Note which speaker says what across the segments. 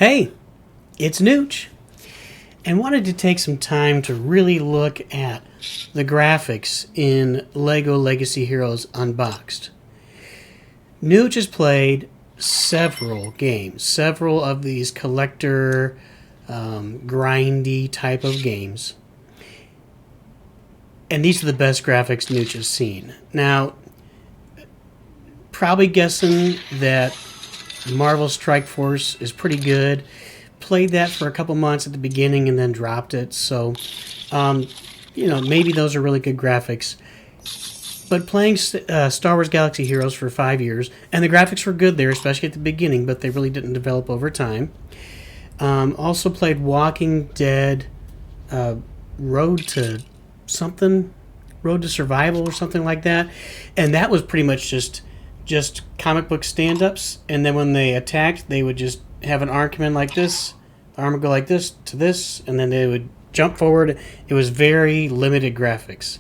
Speaker 1: Hey, it's Nooch, and wanted to take some time to really look at the graphics in Lego Legacy Heroes Unboxed. Nooch has played several games, several of these collector, grindy type of games, and these are the best graphics Nooch has seen. Now, probably guessing that Marvel Strike Force is pretty good. Played that for a couple months at the beginning and then dropped it. So, maybe those are really good graphics. But playing Star Wars Galaxy Heroes for 5 years, and the graphics were good there, especially at the beginning, but they really didn't develop over time. Also played Walking Dead Road to Survival or something like that. And that was pretty much just comic book stand-ups, and then when they attacked, they would just have an arm come in like this, the arm would go like this to this, and then they would jump forward. It was very limited graphics.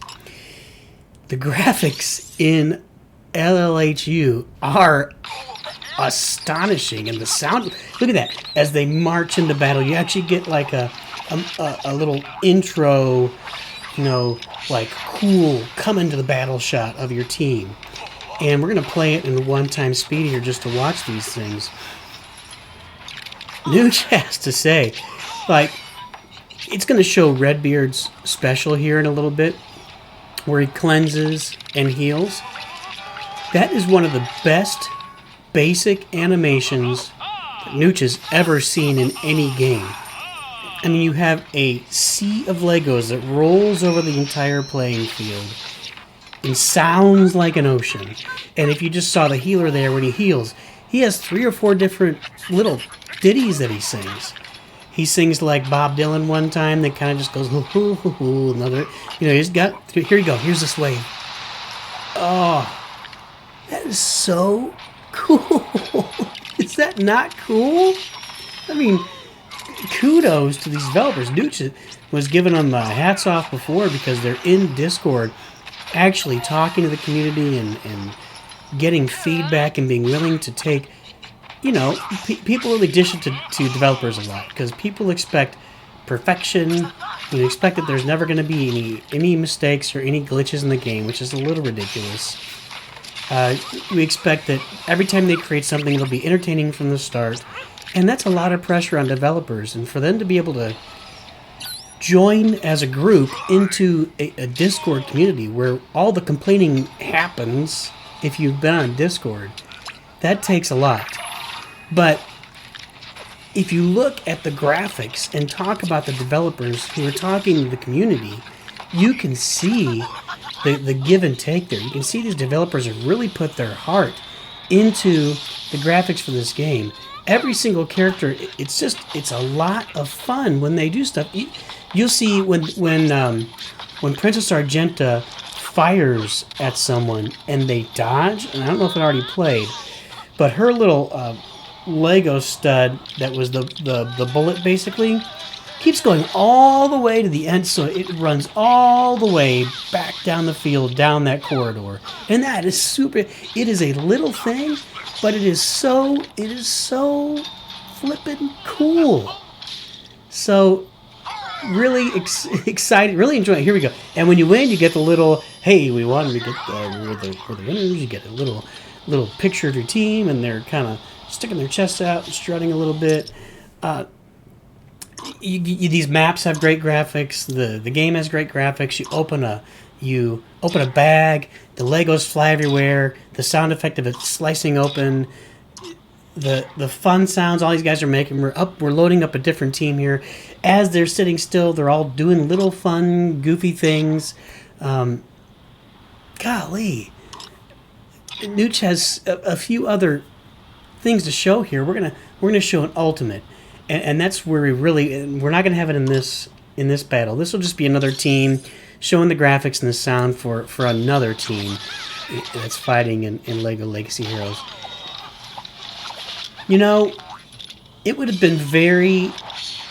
Speaker 1: The graphics in LLHU are astonishing, and the sound, look at that, as they march into battle, you actually get like a little intro, like cool, come into the battle shot of your team. And we're going to play it in one-time speed here just to watch these things. Nooch has to say, it's going to show Redbeard's special here in a little bit, where he cleanses and heals. That is one of the best basic animations that Nooch has ever seen in any game. I mean, you have a sea of Legos that rolls over the entire playing field and sounds like an ocean. And if you just saw the healer there when he heals, he has 3 or 4 different little ditties that he sings. He sings like Bob Dylan one time that kind of just goes, hoo, hoo, hoo, hoo. Another, he's got, here you go, here's this wave. Oh, that is so cool. Is that not cool? I mean, kudos to these developers. Nooch was giving them hats off before because they're in Discord actually talking to the community and getting feedback and being willing to take, people really dish it to developers a lot because people expect perfection. Expect that there's never going to be any mistakes or any glitches in the game, which is a little ridiculous. We expect that every time they create something, it'll be entertaining from the start, and that's a lot of pressure on developers. And for them to be able to join as a group into a Discord community where all the complaining happens if you've been on Discord, that takes a lot. But if you look at the graphics and talk about the developers who are talking to the community, you can see the give and take there. You can see these developers have really put their heart into the graphics for this game. Every single character, it's a lot of fun when they do stuff. You'll see when Princess Argenta fires at someone and they dodge, and I don't know if it already played, but her little Lego stud that was the bullet basically keeps going all the way to the end, so it runs all the way back down the field, down that corridor, and that is super. It is a little thing, but it is so flippin' cool. So really excited, really enjoying it. Here we go. And when you win, you get the little, hey, we wanted to get we're the winners. You get a little picture of your team, and they're kind of sticking their chests out and strutting a little bit. These maps have great graphics. The game has great graphics. You open a bag, the Legos fly everywhere. The sound effect of it slicing open. The fun sounds all these guys are making. We're loading up a different team here. As they're sitting still, they're all doing little fun, goofy things. Golly, Nooch has a few other things to show here. We're gonna show an ultimate, and that's where we're not gonna have it in this battle. This will just be another team showing the graphics and the sound for another team that's fighting in Lego Legacy Heroes. It would have been very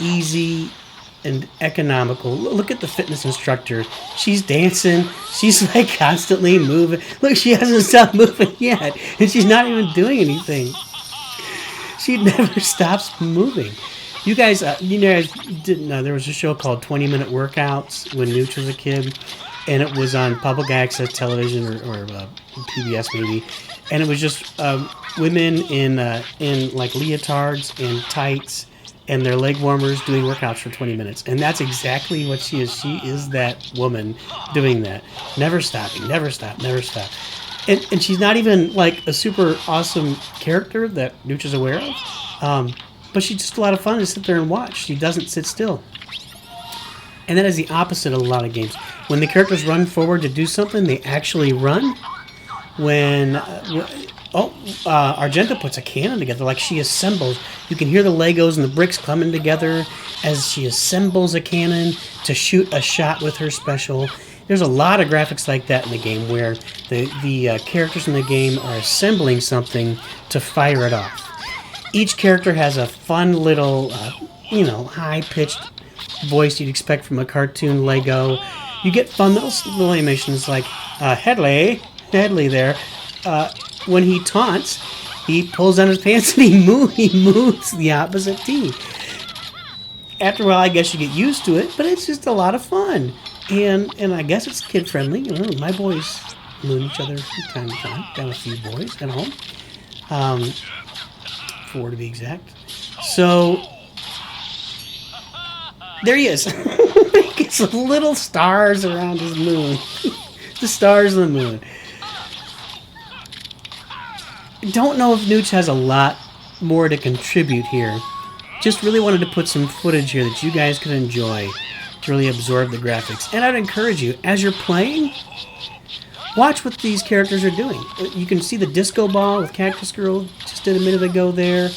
Speaker 1: easy and economical. Look at the fitness instructor. She's dancing. She's constantly moving. Look, she hasn't stopped moving yet, and she's not even doing anything. She never stops moving. You guys didn't know there was a show called 20-Minute Workouts when Nooch was a kid, and it was on public access television or PBS maybe, and it was just women in like leotards and tights and their leg warmers doing workouts for 20 minutes, and that's exactly what she is. She is that woman doing that, never stopping, never stop, never stop. And she's not even like a super awesome character that Nooch is aware of. But she's just a lot of fun to sit there and watch. She doesn't sit still. And that is the opposite of a lot of games. When the characters run forward to do something, they actually run. When Argenta puts a cannon together, like she assembles. You can hear the Legos and the bricks coming together as she assembles a cannon to shoot a shot with her special. There's a lot of graphics like that in the game where the characters in the game are assembling something to fire it off. Each character has a fun little, high-pitched voice you'd expect from a cartoon Lego. You get fun little animations like Headley there. When he taunts, he pulls down his pants and he moves the opposite team. After a while, I guess you get used to it, but it's just a lot of fun. And I guess it's kid-friendly. My boys moon each other from time to time. Got a few boys at home. 4 to be exact. So there he is. He gets little stars around his moon. The stars of the moon. Don't know if Nooch has a lot more to contribute here. Just really wanted to put some footage here that you guys could enjoy to really absorb the graphics. And I'd encourage you, as you're playing, watch what these characters are doing. You can see the disco ball with Cactus Girl just did a minute ago there.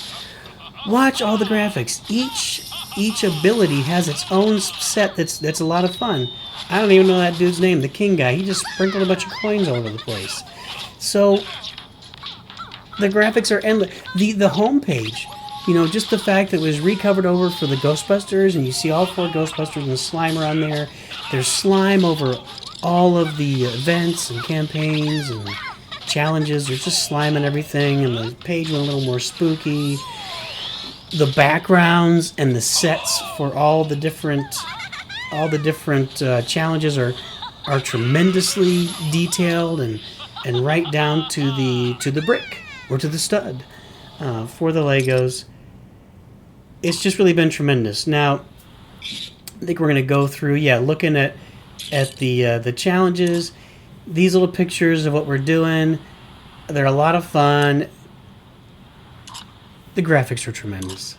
Speaker 1: Watch all the graphics. Each ability has its own set that's a lot of fun. I don't even know that dude's name, the king guy. He just sprinkled a bunch of coins all over the place. So the graphics are endless. The homepage, just the fact that it was recovered over for the Ghostbusters, and you see all 4 Ghostbusters and the slime are on there. There's slime over all of the events and campaigns and challenges. There's just slime and everything, and the page went a little more spooky. The backgrounds and the sets for all the different challenges are tremendously detailed and right down to the brick or to the stud for the Legos. It's just really been tremendous. Now, I think we're going to go through, looking at the challenges. These little pictures of what we're doing, they're a lot of fun. The graphics are tremendous.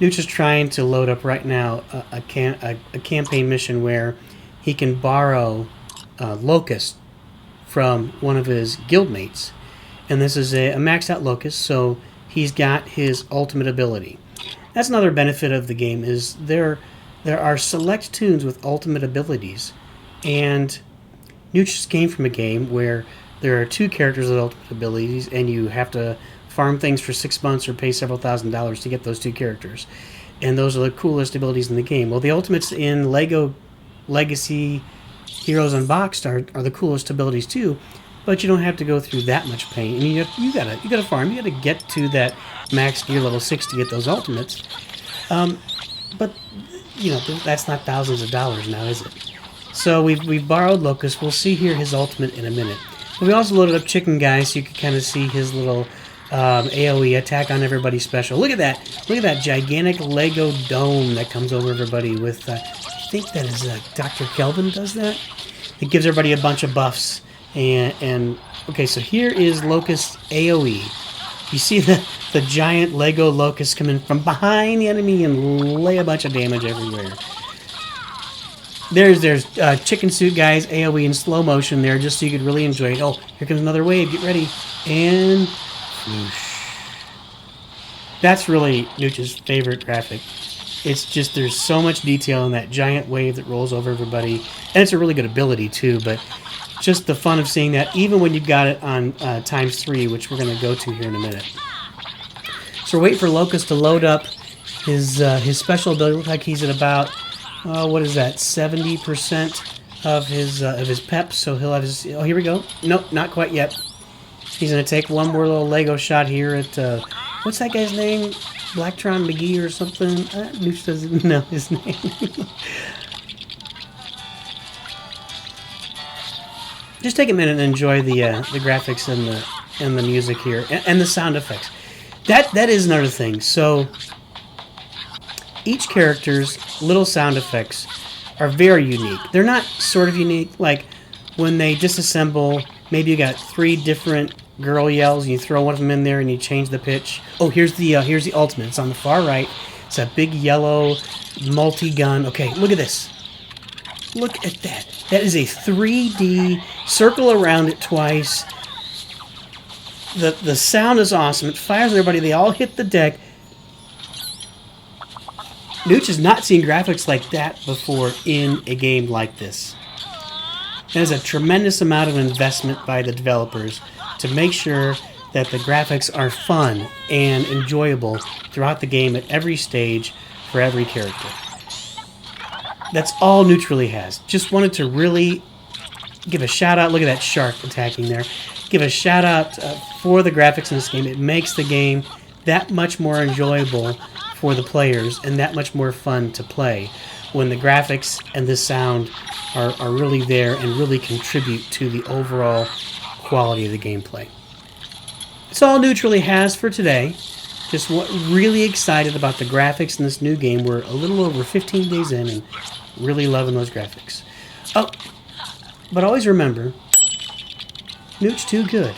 Speaker 1: Nooch is trying to load up right now a campaign mission where he can borrow Locust from one of his guildmates. And this is a maxed out Locust, so he's got his ultimate ability. That's another benefit of the game, is there are select tunes with ultimate abilities. And Nooch just came from a game where there are 2 characters with ultimate abilities, and you have to farm things for 6 months or pay several $1,000s to get those 2 characters. And those are the coolest abilities in the game. Well, the ultimates in Lego Legacy Heroes Unboxed are the coolest abilities too, but you don't have to go through that much pain. I mean, you gotta farm. You gotta get to that max gear level 6 to get those ultimates. But that's not thousands of dollars now, is it? So we've borrowed Locust. We'll see here his ultimate in a minute. But we also loaded up Chicken Guy so you can kind of see his little AoE attack on everybody special. Look at that! Look at that gigantic Lego dome that comes over everybody with. I think that is Dr. Kelvin does that. It gives everybody a bunch of buffs. And okay, so here is Locust AoE. You see the giant Lego Locust come in from behind the enemy and lay a bunch of damage everywhere. There's Chicken Suit Guy's AoE in slow motion there, just so you could really enjoy it. Oh, here comes another wave. Get ready. And whoosh. That's really Nooch's favorite graphic. It's just, there's so much detail in that giant wave that rolls over everybody. And it's a really good ability, too, but just the fun of seeing that, even when you've got it on ×3, which we're going to go to here in a minute. So we're waiting for Locust to load up his special ability. Looks like he's at about, what is that, 70% of his pep, so he'll have his, oh, here we go. Nope, not quite yet. He's going to take one more little Lego shot here at, what's that guy's name? Blacktron McGee or something? Nooch doesn't know his name. Just take a minute and enjoy the graphics and the music here, and the sound effects. That is another thing. So each character's little sound effects are very unique. They're not sort of unique, like when they disassemble, maybe you got 3 different girl yells, and you throw one of them in there and you change the pitch. Oh, here's the ultimate. It's on the far right. It's a big yellow multi-gun. Okay, look at this. Look at that. That is a 3D, circle around it twice. The sound is awesome. It fires everybody. They all hit the deck. Nooch has not seen graphics like that before in a game like this. There's a tremendous amount of investment by the developers to make sure that the graphics are fun and enjoyable throughout the game at every stage for every character. That's all Nooch really has. Just wanted to really give a shout out. Look at that shark attacking there. Give a shout out for the graphics in this game. It makes the game that much more enjoyable for the players and that much more fun to play when the graphics and the sound are really there and really contribute to the overall quality of the gameplay. That's all Nooch really has for today. Just really excited about the graphics in this new game. We're a little over 15 days in and really loving those graphics. Oh, but always remember, Nooch too good.